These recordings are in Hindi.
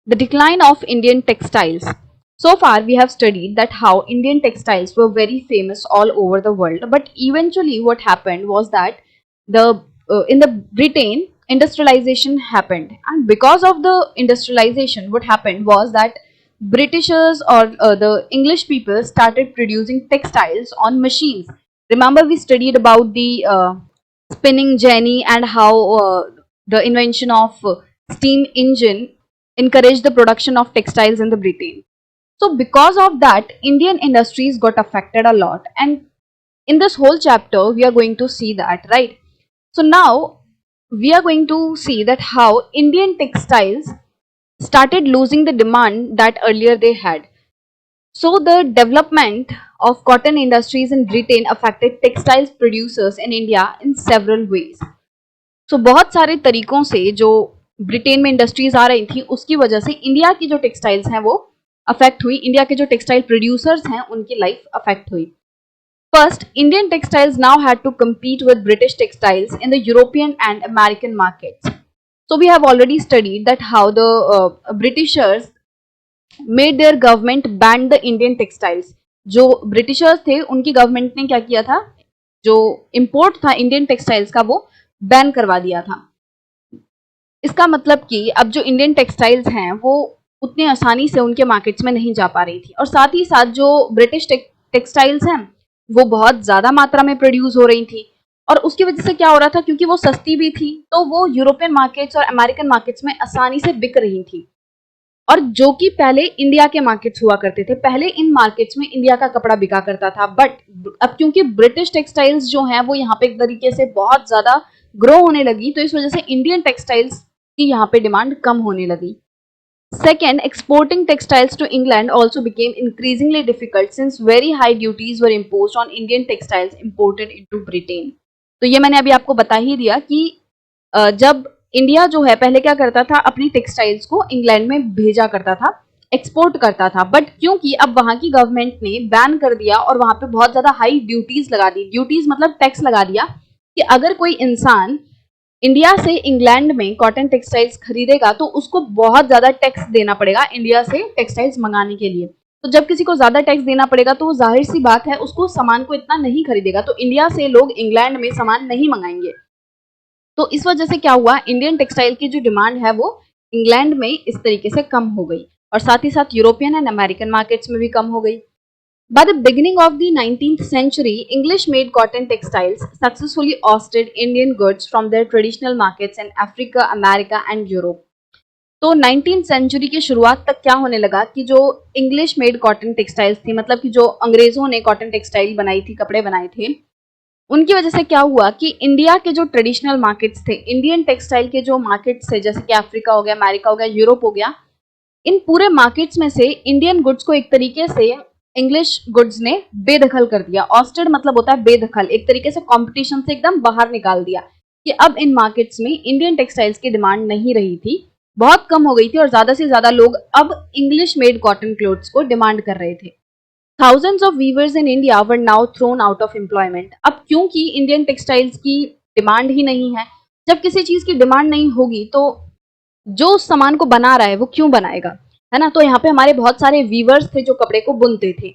The decline of Indian textiles. So far, we have studied that how Indian textiles were very famous all over the world. But eventually, what happened was that the in the Britain, industrialization happened, and because of the industrialization, what happened was that Britishers or the English people started producing textiles on machines. Remember, we studied about the spinning jenny and how the invention of steam engine encouraged the production of textiles in the Britain. So because of that, Indian industries got affected a lot. And in this whole chapter, we are going to see that, right? So now we are going to see that how Indian textiles started losing the demand that earlier they had. So the development of cotton industries in Britain affected textiles producers in India in several ways. So बहुत सारे तरीकों से जो ब्रिटेन में इंडस्ट्रीज आ रही थी उसकी वजह से इंडिया की जो टेक्सटाइल्स हैं वो अफेक्ट हुई, इंडिया के जो टेक्सटाइल प्रोड्यूसर्स हैं उनकी लाइफ अफेक्ट हुई. First, Indian textiles now had to compete with British textiles in the European and American markets. So we have already studied that how the Britishers made their government ban the Indian textiles. जो ब्रिटिशर्स थे उनकी गवर्नमेंट ने क्या किया था, जो इंपोर्ट था इंडियन टेक्सटाइल्स का वो बैन करवा दिया था. इसका मतलब कि अब जो इंडियन टेक्सटाइल्स हैं वो उतनी आसानी से उनके मार्केट्स में नहीं जा पा रही थी, और साथ ही साथ जो ब्रिटिश टेक्सटाइल्स हैं वो बहुत ज़्यादा मात्रा में प्रोड्यूस हो रही थी, और उसकी वजह से क्या हो रहा था, क्योंकि वो सस्ती भी थी तो वो यूरोपियन मार्केट्स और अमेरिकन मार्केट्स में आसानी से बिक रही थी, और जो कि पहले इंडिया के मार्केट्स हुआ करते थे. पहले इन मार्केट्स में इंडिया का कपड़ा बिका करता था, बट अब क्योंकि ब्रिटिश टेक्सटाइल्स जो हैं वो यहाँ पे एक तरीके से बहुत ज़्यादा ग्रो होने लगी, तो इस वजह से इंडियन टेक्सटाइल्स की यहाँ पे डिमांड कम होने लगी. Second, exporting textiles to England also became increasingly difficult since very high duties were imposed on Indian textiles imported into Britain. तो ये मैंने अभी आपको बता ही दिया कि जब इंडिया जो है पहले क्या करता था, अपनी टेक्सटाइल्स को इंग्लैंड में भेजा करता था, एक्सपोर्ट करता था, बट क्योंकि अब वहाँ की गवर्नमेंट ने बैन कर दिया और वहाँ पे बहुत ज़्यादा हाई ड्यूटीज लगा दी. ड्यूटीज मतलब टैक्स लगा दिया कि अगर कोई इंसान इंडिया से इंग्लैंड में कॉटन टेक्सटाइल्स खरीदेगा तो उसको बहुत ज़्यादा टैक्स देना पड़ेगा इंडिया से टेक्सटाइल्स मंगाने के लिए. तो जब किसी को ज़्यादा टैक्स देना पड़ेगा तो जाहिर सी बात है उसको सामान को इतना नहीं खरीदेगा, तो इंडिया से लोग इंग्लैंड में सामान नहीं मंगाएंगे. तो इस वजह से क्या हुआ, इंडियन टेक्सटाइल की जो डिमांड है वो इंग्लैंड में इस तरीके से कम हो गई, और साथ ही साथ यूरोपियन एंड अमेरिकन मार्केट्स में भी कम हो गई. By the beginning of the 19th century, English-made cotton textiles successfully ousted Indian goods from their traditional markets in Africa, America and Europe. तो 19th century की शुरुआत तक क्या होने लगा कि जो इंग्लिश मेड कॉटन टेक्सटाइल्स थी, मतलब कि जो अंग्रेजों ने कॉटन टेक्सटाइल बनाई थी, कपड़े बनाए थे, उनकी वजह से क्या हुआ कि इंडिया के जो ट्रेडिशनल मार्केट्स थे, इंडियन टेक्सटाइल के जो मार्केट्स थे, जैसे कि अफ्रीका हो गया, अमेरिका हो गया, यूरोप हो गया, इन पूरे मार्केट्स में से इंडियन गुड्स को एक तरीके से इंग्लिश गुड्स ने बेदखल कर दिया. ऑस्टेड मतलब होता है बेदखल, एक तरीके से कंपटीशन से एकदम बाहर निकाल दिया कि अब इन मार्केट्स में इंडियन टेक्सटाइल्स की डिमांड नहीं रही थी, बहुत कम हो गई थी, और ज्यादा से ज्यादा लोग अब इंग्लिश मेड कॉटन क्लोथ्स को डिमांड कर रहे थे. Thousands of weavers in India were now thrown out of employment. अब क्योंकि इंडियन टेक्सटाइल्स की डिमांड ही नहीं है, जब किसी चीज की डिमांड नहीं होगी तो जो उस सामान को बना रहा है वो क्यों बनाएगा, है ना. तो यहाँ पे हमारे बहुत सारे वीवर्स थे जो कपड़े को बुनते थे.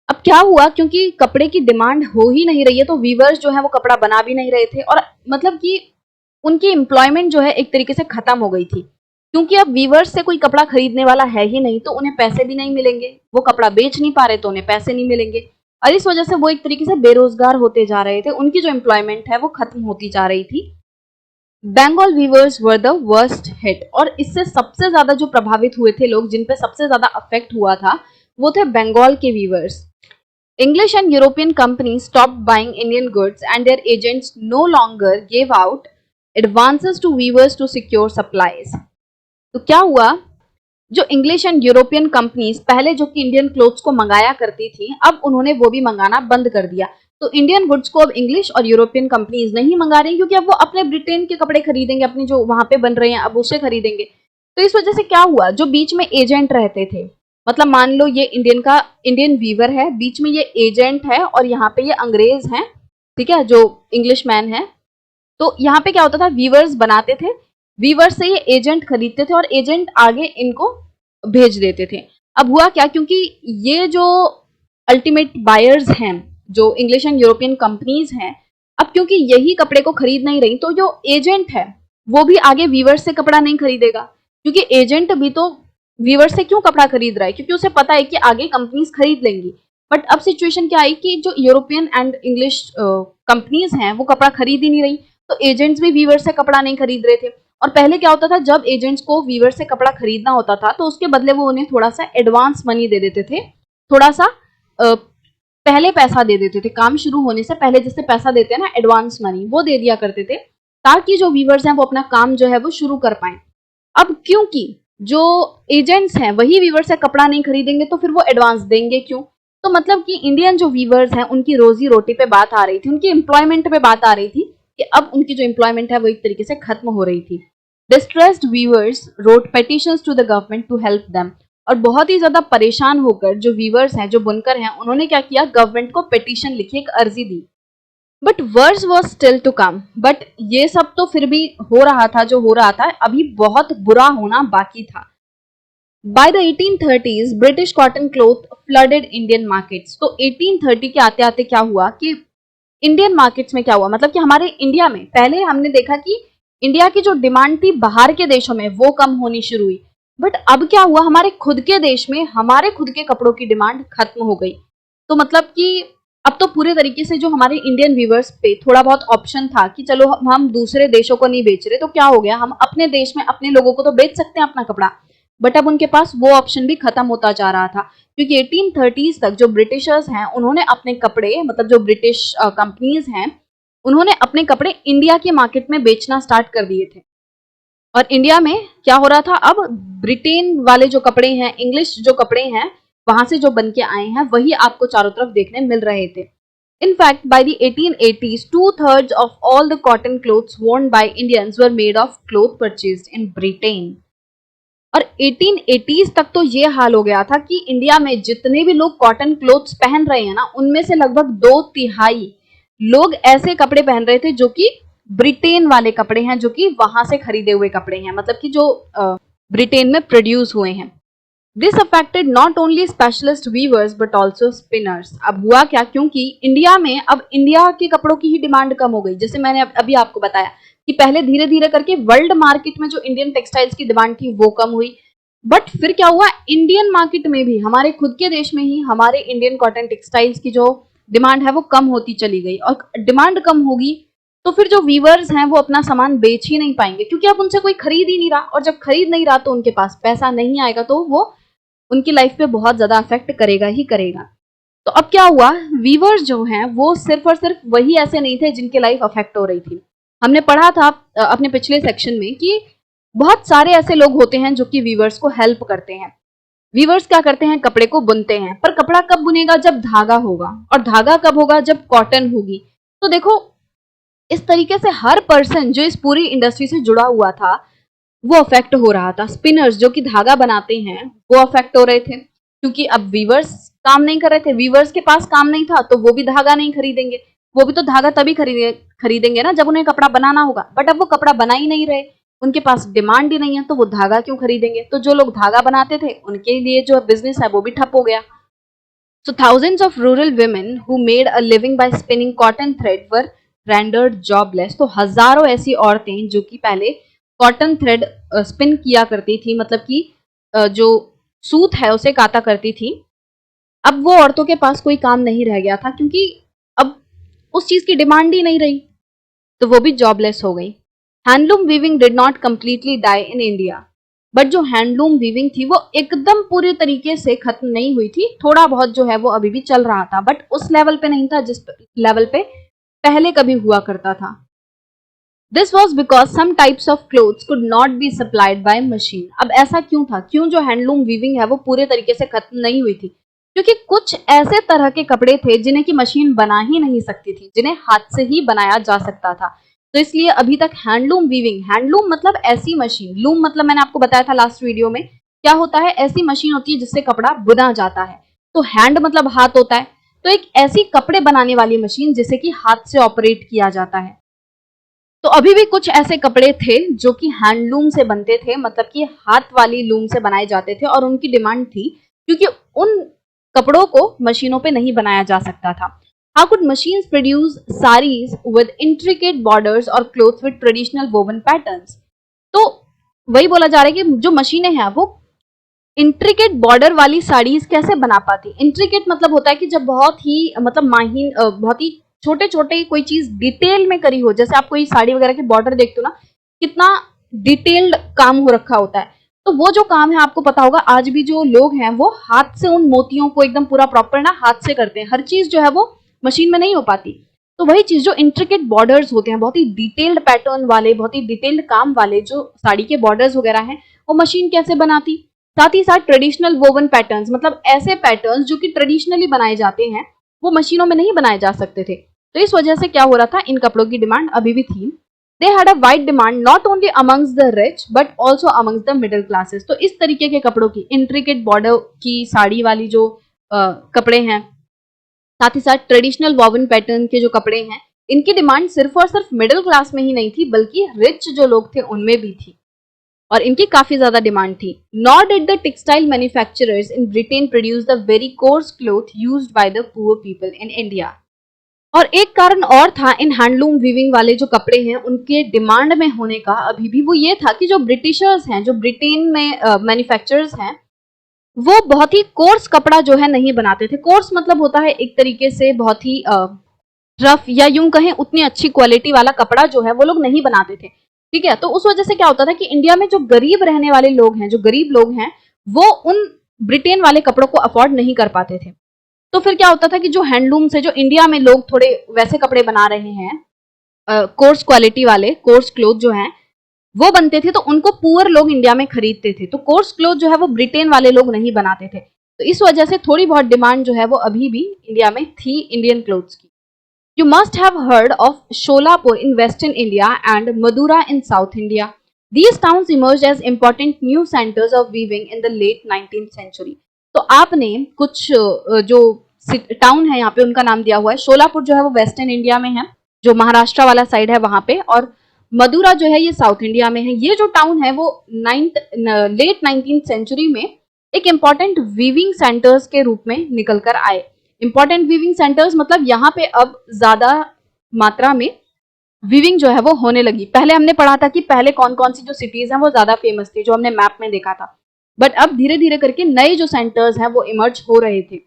अब क्या हुआ, क्योंकि कपड़े की डिमांड हो ही नहीं रही है तो वीवर्स जो है वो कपड़ा बना भी नहीं रहे थे, और मतलब कि उनकी एम्प्लॉयमेंट जो है एक तरीके से खत्म हो गई थी, क्योंकि अब वीवर्स से कोई कपड़ा खरीदने वाला है ही नहीं, तो उन्हें पैसे भी नहीं मिलेंगे, वो कपड़ा बेच नहीं पा रहे तो उन्हें पैसे नहीं मिलेंगे, और इस वजह से वो एक तरीके से बेरोजगार होते जा रहे थे, उनकी जो एम्प्लॉयमेंट है वो खत्म होती जा रही थी. Bengal weavers were the worst hit, और इससे सबसे ज्यादा जो प्रभावित हुए थे लोग, जिन पे सबसे ज्यादा अफेक्ट हुआ था, वो थे बंगाल के viewers. English and European companies stopped buying Indian goods and their agents no longer gave out advances to weavers to secure supplies. तो क्या हुआ, जो इंग्लिश एंड यूरोपियन कंपनीज पहले जो कि इंडियन क्लोथ्स को मंगाया करती थी, अब उन्होंने वो भी मंगाना बंद कर दिया. तो इंडियन गुड्स को अब इंग्लिश और यूरोपियन कंपनीज नहीं मंगा रही, क्योंकि अब वो अपने ब्रिटेन के कपड़े खरीदेंगे, अपने जो वहां पे बन रहे हैं अब उसे खरीदेंगे. तो इस वजह से क्या हुआ, जो बीच में एजेंट रहते थे, मतलब मान लो ये इंडियन वीवर है, बीच में ये एजेंट है और यहाँ पे ये अंग्रेज हैं, ठीक है, जो इंग्लिश मैन है. तो यहाँ पे क्या होता था, वीवर्स बनाते थे, वीवर से ये एजेंट खरीदते थे और एजेंट आगे इनको भेज देते थे। अब हुआ क्या, क्योंकि ये जो अल्टीमेट बायर्स हैं, जो इंग्लिश एंड यूरोपियन कंपनीज हैं, अब क्योंकि यही कपड़े को खरीद नहीं रही, तो जो एजेंट है वो भी आगे वीवर से कपड़ा नहीं खरीदेगा, क्योंकि एजेंट भी तो वीवर से क्यों कपड़ा खरीद रहा है, क्योंकि उसे पता है कि आगे कंपनीज खरीद लेंगी। बट अब सिचुएशन क्या आई कि जो यूरोपियन एंड इंग्लिश कंपनीज हैं वो कपड़ा खरीद ही नहीं रही, तो एजेंट्स भी वीवर से कपड़ा नहीं खरीद रहे थे। और पहले क्या होता था, जब एजेंट्स को वीवर से कपड़ा खरीदना होता था तो उसके बदले वो उन्हें थोड़ा सा एडवांस मनी दे देते थे, थोड़ा सा पहले पैसा दे देते थे, काम शुरू होने से पहले जैसे पैसा देते हैं ना एडवांस मनी, वो दे दिया करते थे, ताकि जो वीवर्स हैं वो अपना काम जो है वो शुरू कर पाए। अब क्योंकि जो एजेंट्स हैं वही वीवर से कपड़ा नहीं खरीदेंगे तो फिर वो एडवांस देंगे क्यों? तो मतलब कि इंडियन जो वीवर्स हैं उनकी रोजी रोटी पे बात आ रही थी, उनकी एम्प्लॉयमेंट पे बात आ रही थी कि अब उनकी जो एम्प्लॉयमेंट है वो एक तरीके से खत्म हो रही थी। Distressed weavers wrote petitions to the government to help them. और बहुत ही ज्यादा परेशान होकर जो वीवर्स हैं, जो बुनकर हैं, उन्होंने क्या किया, गवर्नमेंट को पिटीशन लिखी, एक अर्जी दी। But worse was still to come. But ये सब तो फिर भी हो रहा था, जो हो रहा था, अभी बहुत बुरा होना बाकी था। By the 1830s British cotton cloth flooded Indian markets. तो 1830 के आते आते क्या हुआ कि इंडियन मार्केट्स में क्या हुआ, मतलब कि हमारे इंडिया में पहले हमने देखा कि इंडिया की जो डिमांड थी बाहर के देशों में वो कम होनी शुरू हुई। बट अब क्या हुआ, हमारे खुद के देश में हमारे खुद के कपड़ों की डिमांड खत्म हो गई। तो मतलब कि अब तो पूरे तरीके से जो हमारे इंडियन व्यूवर्स पे थोड़ा बहुत ऑप्शन था कि चलो हम दूसरे देशों को नहीं बेच रहे, तो क्या हो गया, हम अपने देश में अपने लोगों को तो बेच सकते हैं अपना कपड़ा। बट अब उनके पास वो ऑप्शन भी खत्म होता जा रहा था, क्योंकि 1830s तक जो ब्रिटिशर्स हैं उन्होंने अपने कपड़े, मतलब जो ब्रिटिश कंपनीज हैं, उन्होंने अपने कपड़े इंडिया के मार्केट में बेचना स्टार्ट कर दिए थे। और इंडिया में क्या हो रहा था, अब ब्रिटेन वाले जो कपड़े हैं, इंग्लिश जो कपड़े हैं, वहां से जो बन के आए हैं वही आपको चारों तरफ देखने मिल रहे थे। In fact, by the 1880s, two-thirds of all the cotton clothes worn by Indians were made of cloth purchased in Britain. और 1880s तक तो ये हाल हो गया था कि इंडिया में जितने भी लोग कॉटन क्लोथ्स पहन रहे हैं ना, उनमें से लगभग 2/3 लोग ऐसे कपड़े पहन रहे थे जो कि ब्रिटेन वाले कपड़े हैं, जो कि वहां से खरीदे हुए कपड़े हैं, मतलब कि जो ब्रिटेन में प्रोड्यूस हुए हैं। This affected not only specialist weavers but also spinners. अब हुआ क्या, क्योंकि इंडिया में अब इंडिया के कपड़ों की ही डिमांड कम हो गई, जैसे मैंने अभी आपको बताया कि पहले धीरे धीरे करके वर्ल्ड मार्केट में जो इंडियन टेक्सटाइल्स की डिमांड थी वो कम हुई। बट फिर क्या हुआ, इंडियन मार्केट में भी, हमारे खुद के देश में ही हमारे इंडियन कॉटन टेक्सटाइल्स की जो डिमांड है वो कम होती चली गई। और डिमांड कम होगी तो फिर जो वीवर्स हैं वो अपना सामान बेच ही नहीं पाएंगे, क्योंकि अब उनसे कोई खरीद ही नहीं रहा, और जब खरीद नहीं रहा तो उनके पास पैसा नहीं आएगा, तो वो उनकी लाइफ पे बहुत ज्यादा अफेक्ट करेगा ही करेगा। तो अब क्या हुआ, वीवर्स जो हैं वो सिर्फ और सिर्फ वही ऐसे नहीं थे जिनकी लाइफ अफेक्ट हो रही थी। हमने पढ़ा था अपने पिछले सेक्शन में कि बहुत सारे ऐसे लोग होते हैं जो कि वीवर्स को हेल्प करते हैं। वीवर्स क्या करते हैं, कपड़े को बुनते हैं, पर कपड़ा कब बुनेगा, जब धागा होगा, और धागा कब होगा, जब कॉटन होगी। तो देखो, इस तरीके से हर पर्सन जो इस पूरी इंडस्ट्री से जुड़ा हुआ था वो अफेक्ट हो रहा था। स्पिनर्स जो कि धागा बनाते हैं वो अफेक्ट हो रहे थे, क्योंकि अब वीवर्स काम नहीं कर रहे थे, वीवर्स के पास काम नहीं था, तो वो भी धागा नहीं खरीदेंगे। वो भी तो धागा तभी खरीदेंगे ना जब उन्हें कपड़ा बनाना होगा। बट अब वो कपड़ा बना ही नहीं रहे, उनके पास डिमांड ही नहीं है, तो वो धागा क्यों खरीदेंगे। तो जो लोग धागा बनाते थे उनके लिए जो बिजनेस है वो भी ठप हो गया। So thousands of rural women who made a living by spinning cotton thread were rendered jobless. तो हजारों ऐसी औरतें जो कि पहले कॉटन थ्रेड स्पिन किया करती थी, मतलब कि जो सूत है उसे काता करती थी, अब वो औरतों के पास कोई काम नहीं रह गया था, क्योंकि अब उस चीज की डिमांड ही नहीं रही, तो वो भी जॉबलेस हो गई। Handloom weaving did not completely die in India. But जो हैंडलूम वीविंग थी वो एकदम पूरी तरीके से खत्म नहीं हुई थी, थोड़ा बहुत जो है वो अभी भी चल रहा था, बट उस लेवल पे नहीं था जिस लेवल पे पहले कभी हुआ करता था। This was because some types of clothes could not be supplied by machine. अब ऐसा क्यों था, क्यों जो हैंडलूम वीविंग है वो पूरे तरीके से खत्म नहीं हुई थी, क्योंकि कुछ ऐसे तरह के कपड़े थे जिन्हें की मशीन बना ही नहीं सकती थी, जिन्हें हाथ से ही बनाया जा सकता था। तो इसलिए अभी तक हैंडलूम वीविंग, हैंडलूम मतलब ऐसी मशीन, लूम मतलब मैंने आपको बताया था लास्ट वीडियो में, क्या होता है, ऐसी मशीन होती है जिससे कपड़ा बुना जाता है। तो हैंड मतलब हाथ होता है, तो एक ऐसी कपड़े बनाने वाली मशीन जिसे कि हाथ से ऑपरेट किया जाता है। तो अभी भी कुछ ऐसे कपड़े थे जो कि हैंडलूम से बनते थे, मतलब कि हाथ वाली लूम से बनाए जाते थे, और उनकी डिमांड थी क्योंकि उन कपड़ों को मशीनों पे नहीं बनाया जा सकता था. How could machines produce saris with intricate borders और cloths with traditional woven patterns? तो वही बोला जा रहा है कि जो मशीनें हैं वो इंट्रिकेट बॉर्डर वाली साड़ीज कैसे बना पाती. इंट्रिकेट मतलब होता है कि जब बहुत ही मतलब माहिन बहुत ही छोटे छोटे कोई चीज डिटेल में करी हो, जैसे आप कोई साड़ी वगैरह के बॉर्डर देखते हो ना, कितना डिटेल्ड काम हो रखा होता है. तो वो जो काम है आपको पता होगा, आज भी जो लोग हैं वो हाथ से उन मोतियों को एकदम पूरा प्रॉपर ना हाथ से करते हैं. हर चीज जो है वो मशीन में नहीं हो पाती. तो वही चीज जो इंट्रिकेट बॉर्डर्स होते हैं, बहुत ही डिटेल्ड पैटर्न वाले, बहुत ही डिटेल्ड काम वाले जो साड़ी के बॉर्डर्स वगैरह हैं, वो मशीन कैसे बनाती. साथ ही साथ ट्रेडिशनल वोवन पैटर्न्स, मतलब ऐसे पैटर्न्स जो कि ट्रेडिशनली बनाए जाते हैं, वो मशीनों में नहीं बनाए जा सकते थे. तो इस वजह से क्या हो रहा था, इन कपड़ों की डिमांड अभी भी थी. They had a wide demand not only amongst the rich but also amongst the middle classes. तो इस तरीके के कपड़ों की, इंट्रिकेट बॉर्डर की साड़ी वाली जो कपड़े हैं, साथ ही साथ ट्रेडिशनल वोवन पैटर्न के जो कपड़े हैं, इनकी डिमांड सिर्फ और सिर्फ मिडिल क्लास में ही नहीं थी, बल्कि रिच जो लोग थे उनमें भी थी, और इनकी काफी ज्यादा डिमांड थी. Nor did the textile manufacturers in Britain produce the very course cloth used by the poor people in India. और एक कारण और था इन हैंडलूम वीविंग वाले जो कपड़े हैं उनके डिमांड में होने का अभी भी, वो ये था कि जो ब्रिटिशर्स हैं, जो ब्रिटेन में मैन्युफैक्चरर्स हैं, वो बहुत ही कोर्स कपड़ा जो है नहीं बनाते थे. कोर्स मतलब होता है एक तरीके से बहुत ही रफ, या यूं कहें उतनी अच्छी क्वालिटी वाला कपड़ा जो है वो लोग नहीं बनाते थे. ठीक है, तो उस वजह से क्या होता था कि इंडिया में जो गरीब रहने वाले लोग हैं, जो गरीब लोग हैं, वो उन ब्रिटेन वाले कपड़ों को अफोर्ड नहीं कर पाते थे. तो फिर क्या होता था कि जो हैंडलूम से, जो इंडिया में लोग थोड़े वैसे कपड़े बना रहे हैं, कोर्स क्वालिटी वाले, कोर्स क्लोथ जो हैं वो बनते थे, तो उनको पुअर लोग इंडिया में खरीदते थे. तो कोर्स क्लोथ जो है वो ब्रिटेन वाले लोग नहीं बनाते थे. तो इस वजह से थोड़ी बहुत डिमांड जो है वो अभी भी इंडिया में थी इंडियन क्लोथ्स की. You must have heard of Sholapur in western India and Madura in South India. These towns emerged as important new centers of weaving in the late 19th century. तो आपने कुछ जो टाउन है यहाँ पे उनका नाम दिया हुआ है. शोलापुर जो है वो वेस्टर्न इंडिया में है, जो महाराष्ट्र वाला साइड है वहां पे, और मदुरा जो है ये साउथ इंडिया में है. ये जो टाउन है वो लेट 19th सेंचुरी में एक इम्पॉर्टेंट वीविंग सेंटर्स के रूप में निकल कर आए. इंपॉर्टेंट वीविंग सेंटर्स मतलब यहाँ पे अब ज्यादा मात्रा में वीविंग जो है वो होने लगी. पहले हमने पढ़ा था कि पहले कौन कौन सी जो सिटीज हैं वो ज्यादा फेमस थी, जो हमने मैप में देखा था, बट अब धीरे धीरे करके नए जो सेंटर्स हैं वो इमर्ज हो रहे थे.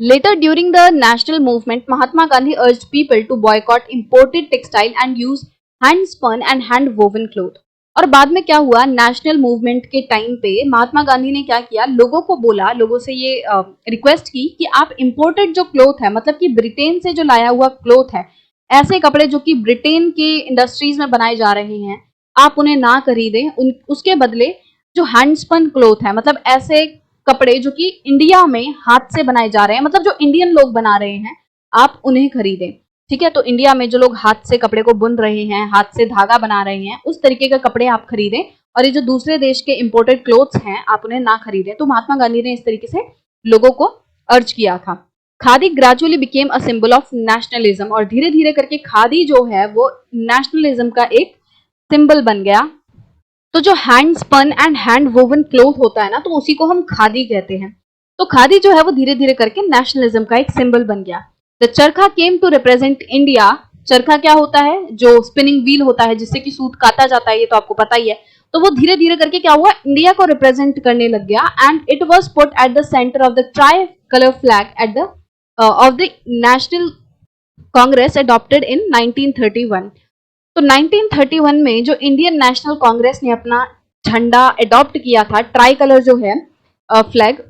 Later during the national movement Mahatma Gandhi urged people to boycott imported textile and use hand spun and hand woven cloth. और बाद में क्या हुआ, नेशनल मूवमेंट के टाइम पे महात्मा गांधी ने क्या किया, लोगों को बोला, लोगों से ये रिक्वेस्ट की कि आप इंपोर्टेड जो क्लोथ है, मतलब कि ब्रिटेन से जो लाया हुआ क्लोथ है, ऐसे कपड़े जो कि ब्रिटेन के इंडस्ट्रीज में बनाए जा रहे हैं, आप उन्हें ना खरीदें. उसके बदले जो हैंडस्पन क्लोथ है, मतलब ऐसे कपड़े जो कि इंडिया में हाथ से बनाए जा रहे हैं, मतलब जो इंडियन लोग बना रहे हैं, आप उन्हें खरीदें. ठीक है, तो इंडिया में जो लोग हाथ से कपड़े को बुन रहे हैं, हाथ से धागा बना रहे हैं, उस तरीके के कपड़े आप खरीदें, और ये जो दूसरे देश के इंपोर्टेड क्लोथ्स हैं आप उन्हें ना खरीदें. तो महात्मा गांधी ने इस तरीके से लोगों को अर्ज किया था. Khadi gradually became a symbol of nationalism, और धीरे धीरे करके खादी जो है वो नेशनलिज्म का एक सिंबल बन गया. तो जो hand spun and hand woven cloth होता है ना, तो उसी को हम खादी कहते हैं. तो खादी जो है वो धीरे धीरे करके नेशनलिज्म का एक सिंबल बन गया. द चरखा केम टू रिप्रेजेंट इंडिया. चरखा क्या होता है, जो स्पिनिंग व्हील होता है जिससे कि सूत काटा जाता है, ये तो आपको पता ही है. तो वो धीरे धीरे करके क्या हुआ, इंडिया को रिप्रेजेंट करने लग गया, and it was put at the centre of the try colour flag at the of the national Congress adopted in 1931. तो 1931 में जो इंडियन नेशनल कांग्रेस ने अपना झंडा अडॉप्ट किया था, ट्राई कलर जो है फ्लैग,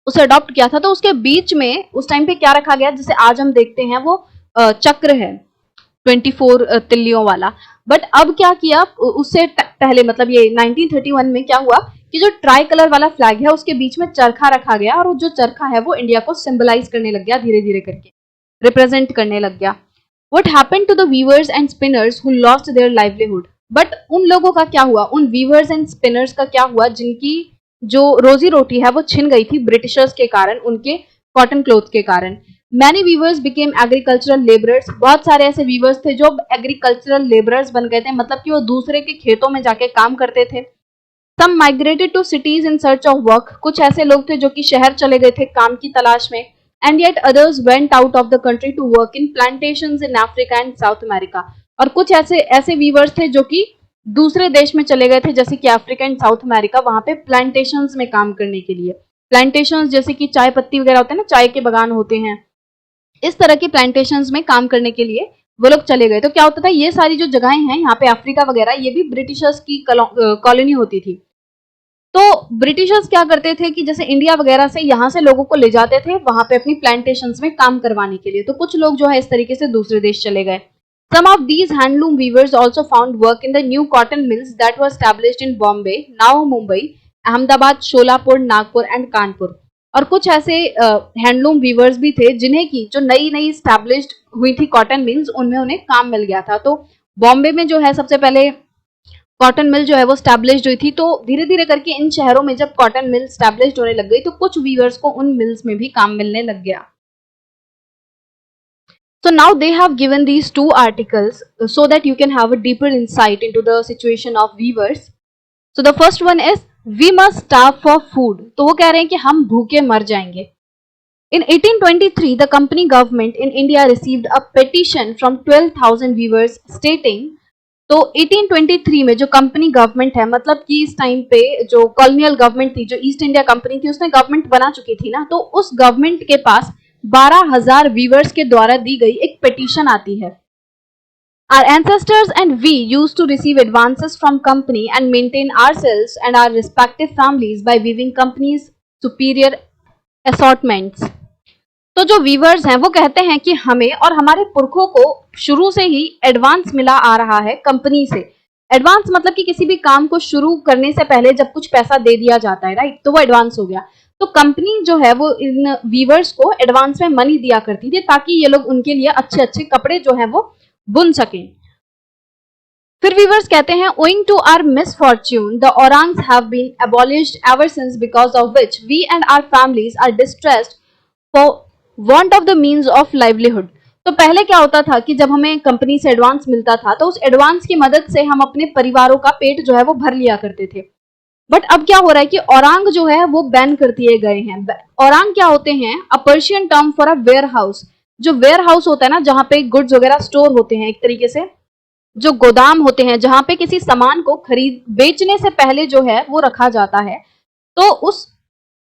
उसे अडॉप्ट किया था, तो उसके बीच में उस टाइम पे क्या रखा गया, जिसे आज हम देखते हैं वो चक्र है 24 तिल्लियों वाला. बट अब क्या किया, उससे पहले मतलब ये 1931 में क्या हुआ कि जो ट्राई कलर वाला फ्लैग है उसके बीच में चरखा रखा गया, और जो चरखा है वो इंडिया को सिंबलाइज करने लग गया, धीरे धीरे करके रिप्रेजेंट करने लग गया. What happened to the weavers and spinners who lost their livelihood? But उन लोगों का क्या हुआ, उन वीवर्स एंड स्पिनर्स का क्या हुआ जिनकी जो रोजी रोटी है वो छिन गई थी ब्रिटिशर्स के कारण, उनके कॉटन क्लोथ के कारण. Many weavers became agricultural labourers, बहुत सारे ऐसे वीवर्स थे जो एग्रीकल्चरल लेबरर्स बन गए थे, मतलब कि वो दूसरे के खेतों में जाके काम करते थे। Some migrated to cities in search of work, कुछ ऐसे लोग थे जो कि शहर चले गए थे काम की तलाश में। And yet others went out of the country to work in plantations in Africa and South America, और कुछ ऐसे ऐसे वीवर्स थे जो कि दूसरे देश में चले गए थे, जैसे कि अफ्रीका एंड साउथ अमेरिका, वहां पे प्लांटेशंस में काम करने के लिए। प्लांटेशंस जैसे कि चाय पत्ती वगैरह होते हैं ना, चाय के बागान होते हैं, इस तरह की प्लांटेशंस में काम करने के लिए वो लोग चले गए। तो क्या होता था, ये सारी जो जगहें हैं यहाँ पे अफ्रीका वगैरह, ये भी ब्रिटिशर्स की कॉलोनी होती थी। तो ब्रिटिशर्स क्या करते थे कि जैसे इंडिया वगैरह से यहाँ से लोगों को ले जाते थे वहां पे अपनी प्लांटेशंस में काम करवाने के लिए। तो कुछ लोग जो है इस तरीके से दूसरे देश चले गए। Some of these handloom weavers also found work in the new cotton mills that were established in Bombay, now Mumbai, Ahmedabad, Sholapur, Nagpur and Kanpur। और कुछ ऐसे हैंडलूम वीवर्स भी थे जिन्हें की जो नई नई स्टैब्लिश्ड हुई थी कॉटन मिल्स, उनमें उन्हें काम मिल गया था। तो बॉम्बे में जो है सबसे पहले कॉटन मिल जो है वो स्टैब्लिश्ड हुई थी। तो धीरे धीरे करके इन शहरों में जब कॉटन मिल स्टैब्लिश्ड होने लग गई तो कुछ वीवर्स को उन मिल्स में भी काम मिलने लग गया। So now they have given these two articles so that you can have a deeper insight into the situation of weavers. So the first one is we must starve for food. तो वो कह रहे हैं कि हम भूखे मर जाएंगे। In 1823, the company government in India received a petition from 12,000 weavers stating, तो 1823 में जो कंपनी गवर्नमेंट है, मतलब कि इस टाइम पे जो कॉलोनियल गवर्नमेंट थी, जो ईस्ट इंडिया कंपनी थी, उसने गवर्नमेंट बना चुकी थी ना, तो उस गवर्नमेंट के पास 12,000 वीवर्स के द्वारा दी गई एक पिटीशन आती है। Our ancestors and we used to receive advances from company and maintain ourselves and our respective families by weaving companies superior assortments। तो जो वीवर्स हैं वो कहते हैं कि हमें और हमारे पुरखों को शुरू से ही एडवांस मिला आ रहा है कंपनी से। एडवांस मतलब कि किसी भी काम को शुरू करने से पहले जब कुछ पैसा दे दिया जाता है, राइट, तो वो एडवांस हो गया। तो कंपनी जो है वो इन वीवर्स को एडवांस में मनी दिया करती थी ताकि ये लोग उनके लिए अच्छे अच्छे कपड़े जो है वो बुन सकें। फिर वीवर्स कहते हैं owing to our misfortune the orangs have been abolished ever since, because of which we and our families are distressed for want of the means of livelihood। तो पहले क्या होता था कि जब हमें कंपनी से एडवांस मिलता था तो उस एडवांस की मदद से हम अपने परिवारों का पेट जो है वो भर लिया करते थे। बट अब क्या हो रहा है कि औरांग जो है वो बैन कर दिए गए हैं। औरांग क्या होते हैं? A Persian term for a warehouse. जो वेयर हाउस होता है ना, जहाँ पे गुड्स वगैरह स्टोर होते हैं, एक तरीके से जो गोदाम होते हैं जहां पे किसी सामान को खरीद बेचने से पहले जो है वो रखा जाता है, तो उस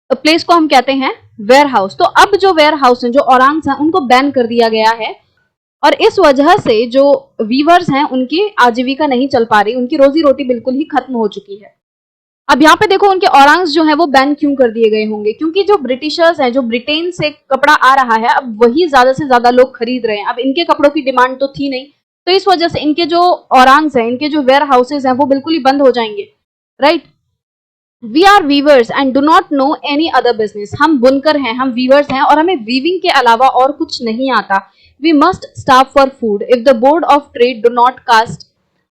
प्लेस को हम कहते हैं वेयर हाउस। तो अब जो वेयर हाउस हैं, जो औरांग्स हैं, उनको बैन कर दिया गया है और इस वजह से जो वीवर्स हैं उनकी आजीविका नहीं चल पा रही, उनकी रोजी रोटी बिल्कुल ही खत्म हो चुकी है। अब यहाँ पे देखो उनके औरांग्स जो है वो बैन क्यों कर दिए गए होंगे? क्योंकि जो ब्रिटिशर्स हैं, जो ब्रिटेन से कपड़ा आ रहा है, अब वही ज्यादा से ज्यादा लोग खरीद रहे हैं। अब इनके कपड़ों की डिमांड तो थी नहीं, तो इस वजह से इनके जो औरांग्स हैं, इनके जो वेयर हाउसेज हैं, वो बिल्कुल ही बंद हो जाएंगे, right. We are weavers and do not know any other business. हम बुनकर हैं, हम वीवर्स हैं और हमें वीविंग के अलावा और कुछ नहीं आता। We must starve for food if the board of trade do not cast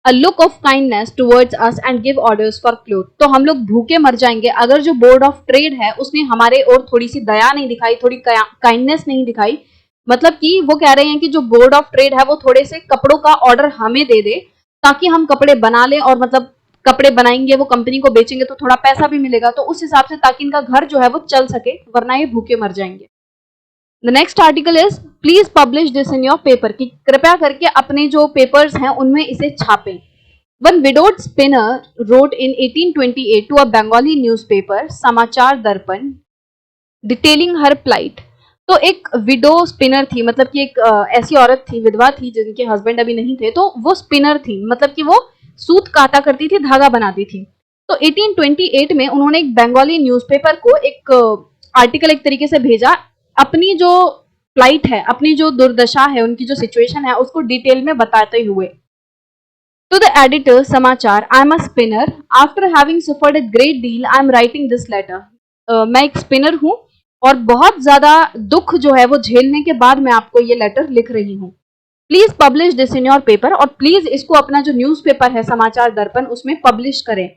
a look of kindness towards us and give orders for cloth। तो हम लोग भूखे मर जाएंगे अगर जो बोर्ड ऑफ ट्रेड है उसने हमारे और थोड़ी सी दया नहीं दिखाई, थोड़ी काइंडनेस नहीं दिखाई। मतलब कि वो कह रहे हैं कि जो बोर्ड ऑफ ट्रेड है वो थोड़े से कपड़ों का ऑर्डर हमें दे दे ताकि हम कपड़े बना लें, और मतलब कपड़े बनाएंगे वो कंपनी को बेचेंगे तो थोड़ा पैसा भी मिलेगा, तो उस हिसाब से ताकि इनका घर जो है वो चल सके, वरना ये भूखे मर जाएंगे। The next article is please publish this in your paper, कि कृपया करके अपने जो पेपर्स हैं उनमें इसे छापें। One widowed spinner wrote in 1828 to a Bengali newspaper समाचार दर्पण डिटेलिंग हर plight। तो एक विडो स्पिनर थी, मतलब कि एक ऐसी औरत थी, विधवा थी, जिनके हस्बैंड अभी नहीं थे, तो वो स्पिनर थी, मतलब कि वो सूत काटा करती थी, धागा बनाती थी। तो 1828 में उन्होंने एक बंगाली न्यूज़पेपर को एक आर्टिकल एक तरीके से भेजा, अपनी जो फ्लाइट है, अपनी जो दुर्दशा है, उनकी जो सिचुएशन है उसको डिटेल में बताते हुए। To the editor, समाचार, I am a spinner. After having suffered a great deal, I am writing this letter. मैं एक स्पिनर हूँ और बहुत ज्यादा दुख जो है वो झेलने के बाद मैं आपको ये लेटर लिख रही हूँ। Please publish this in your paper, और प्लीज इसको अपना जो न्यूज़पेपर है समाचार दर्पण उसमें पब्लिश करें।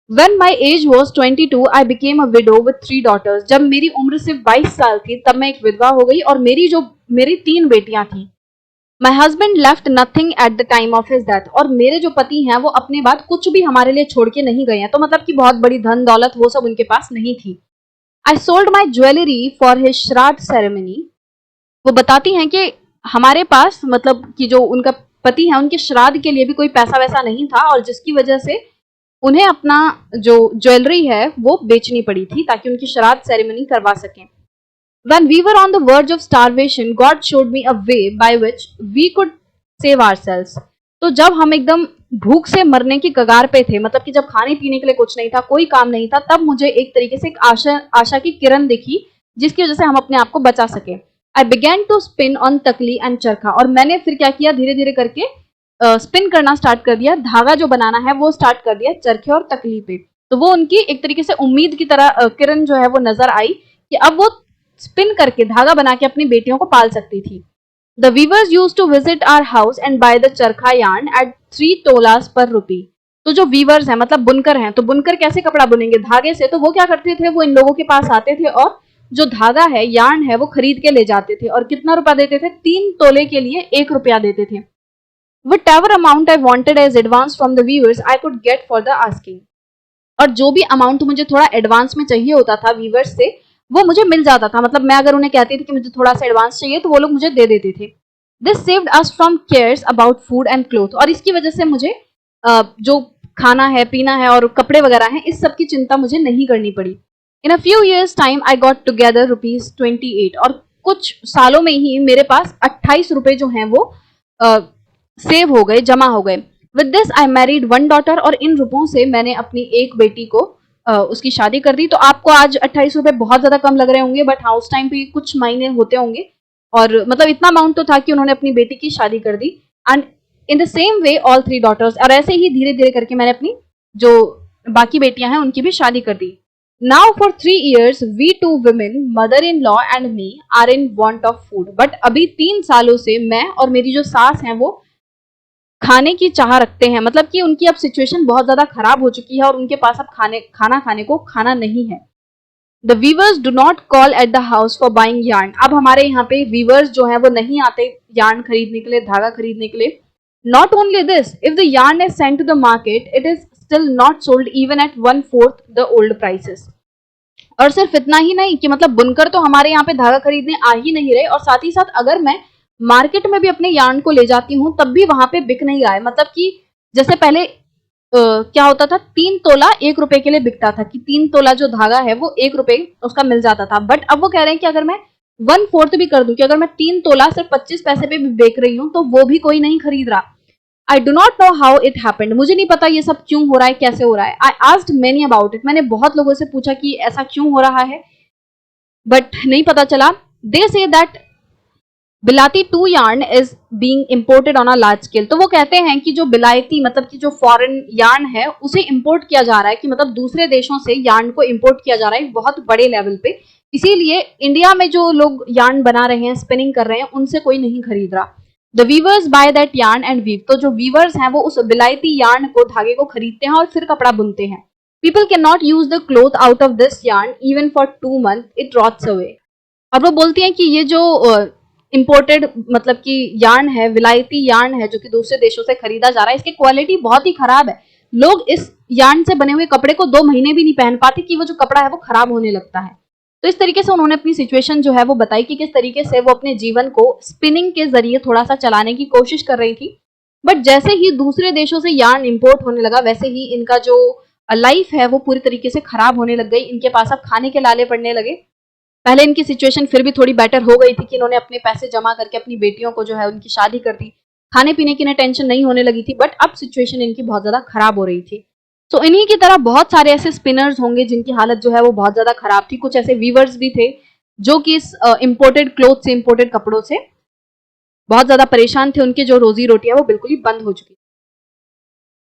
When my age was 22, I became a widow with 3 daughters. जब मेरी उम्र सिर्फ 22 साल थी तब मैं एक विधवा हो गई और मेरी 3 बेटियां थी. My husband left nothing at the time of his death. और मेरे जो पति हैं वो अपने बाद कुछ भी हमारे लिए छोड़ के नहीं गए हैं. तो मतलब कि बहुत बड़ी धन दौलत वो सब उनके पास नहीं थी. I sold my jewelry for his श्राद्ध ceremony. वो बताती हैं कि हमारे पास मतलब कि जो उनका पति है उनके श्राद्ध के लिए भी कोई पैसा वैसा नहीं था और जिसकी वजह से उन्हें अपना जो ज्वेलरी है वो बेचनी पड़ी थी ताकि उनकी श्राद्ध सेरेमनी करवा सकें. When we were on the verge of starvation, God showed me a way by which we could save ourselves. तो जब हम एकदम भूख से मरने की कगार पे थे, मतलब कि जब खाने पीने के लिए कुछ नहीं था, कोई काम नहीं था, तब मुझे एक तरीके से एक आशा की किरण दिखी जिसकी वजह से हम अपने आप को बचा सके. I began to spin on तकली एंड चरखा. और मैंने फिर क्या किया, धीरे धीरे करके स्पिन करना स्टार्ट कर दिया, धागा जो बनाना है वो स्टार्ट कर दिया चरखे और तकली पे. तो वो उनकी एक तरीके से उम्मीद की तरह किरण जो है वो नजर आई कि अब वो स्पिन करके धागा बना के अपनी बेटियों को पाल सकती थी. The weavers used to visit our house and buy the charkha yarn at 3 tolas per rupee. तो जो वीवर्स हैं मतलब बुनकर हैं, तो बुनकर कैसे कपड़ा बुनेंगे, धागे से. तो वो क्या करते थे, वो इन लोगों के पास आते थे और जो धागा है, यार्न है, वो खरीद के ले जाते थे. और कितना रुपया देते थे, 3 तोले के लिए 1 रुपया देते थे. Whatever amount I wanted as advance from the viewers, I could get for the asking. और जो भी अमाउंट मुझे थोड़ा एडवांस में चाहिए होता था व्यूवर्स से, वो मुझे मिल जाता था. मतलब मैं अगर उन्हें कहती थी कि मुझे थोड़ा सा एडवांस चाहिए तो वो लोग मुझे दे देते थे. This saved us from cares about food and cloth. और इसकी वजह से मुझे जो खाना है, पीना है और कपड़े वगैरह हैं, इस सब की चिंता मुझे नहीं करनी पड़ी. In a few years time I got together ₹28. और कुछ सालों में ही मेरे पास 28 रुपए जो हैं वो सेव हो गए, जमा हो गए. With this I married 1 daughter. और इन रुपयों से मैंने अपनी एक बेटी को उसकी शादी कर दी. तो आपको आज 28 रुपए बहुत ज्यादा कम लग रहे होंगे, बट हाँ उस टाइम पे कुछ मायने होते होंगे. और मतलब इतना अमाउंट तो था कि उन्होंने अपनी बेटी की शादी कर दी. And in the same way all 3 daughters. और ऐसे ही धीरे धीरे करके मैंने अपनी जो बाकी बेटियां हैं उनकी भी शादी कर दी. Now for 3 years we 2 women, mother in law and me, are in want of food. But अभी 3 सालों से मैं और मेरी जो सास हैं वो खाने की चाह रखते हैं. मतलब कि उनकी अब सिचुएशन बहुत ज्यादा खराब हो चुकी है और उनके पास अब खाना खाने को खाना नहीं है. The weavers do not call at the house for buying yarn. अब हमारे यहाँ पे वीवर्स जो है वो नहीं आते यार्न खरीदने के लिए, धागा खरीदने के लिए. Not only this, if the yarn is sent to the market, it is still not sold even at 1/4 the old prices. और सिर्फ इतना ही नहीं कि मतलब बुनकर तो हमारे यहाँ पे धागा खरीदने आ ही नहीं रहे, और साथ ही साथ अगर मैं मार्केट में भी अपने यार्न को ले जाती हूँ तब भी वहां पे बिक नहीं रहा है. मतलब कि जैसे पहले क्या होता था, 3 तोला 1 रुपए के लिए बिकता था, कि 3 तोला जो धागा है वो 1 रुपए उसका मिल जाता था. बट अब वो कह रहे हैं कि अगर मैं 1/4 भी कर दूं, कि अगर मैं 3 तोला सिर्फ 25 पैसे पे भी बेच रही हूँ तो वो भी कोई नहीं खरीद रहा. I do not know how it happened. मुझे नहीं पता ये सब क्यों हो रहा है, कैसे हो रहा है. I asked many about it. मैंने बहुत लोगों से पूछा कि ऐसा क्यों हो रहा है, बट नहीं पता चला. दे से दैट बिलाती 2 yarn is being imported on a large scale. तो वो कहते हैं कि जो बिलायती मतलब कि जो फॉरेन यार्न है उसे इंपोर्ट किया जा रहा है, कि मतलब दूसरे देशों से यार्न को इंपोर्ट किया जा रहा है बहुत बड़े लेवल पे. इसीलिए इंडिया में जो लोग यार्न बना रहे हैं, स्पिनिंग कर रहे हैं, उनसे कोई नहीं खरीद रहा. The weavers buy that yarn and weave. तो जो वीवर्स हैं वो उस बिलायती यार्न को, धागे को खरीदते हैं और फिर कपड़ा बुनते हैं. People can not use the cloth out of this yarn even for 2 months, it rots away. और वो बोलती हैं कि ये जो इंपोर्टेड मतलब कि यार्न है, विलायती यार्न है जो कि दूसरे देशों से खरीदा जा रहा है, इसकी क्वालिटी बहुत ही खराब है. लोग इस यार्न से बने हुए कपड़े को 2 महीने भी नहीं पहन पाते कि वो जो कपड़ा है वो खराब होने लगता है. तो इस तरीके से उन्होंने अपनी सिचुएशन जो है वो बताई कि किस तरीके से वो अपने जीवन को स्पिनिंग के जरिए थोड़ा सा चलाने की कोशिश कर रही थी. बट जैसे ही दूसरे देशों से यार्न इंपोर्ट होने लगा, वैसे ही इनका जो लाइफ है वो पूरी तरीके से खराब होने लग गई. इनके पास अब खाने के लाले पड़ने लगे. पहले इनकी सिचुएशन फिर भी थोड़ी बेटर हो गई थी कि इन्होंने अपने पैसे जमा करके अपनी बेटियों को जो है उनकी शादी कर दी, खाने पीने की इन्हें टेंशन नहीं होने लगी थी. बट अब सिचुएशन इनकी बहुत ज्यादा खराब हो रही थी. सो इन्हीं की तरह बहुत सारे ऐसे स्पिनर्स होंगे जिनकी हालत जो है वो बहुत ज्यादा खराब थी. कुछ ऐसे वीवर्स भी थे जो कि इस इंपोर्टेड क्लोथ से, इंपोर्टेड कपड़ों से बहुत ज्यादा परेशान थे. उनके जो रोजी रोटी है वो बिल्कुल ही बंद हो चुकी.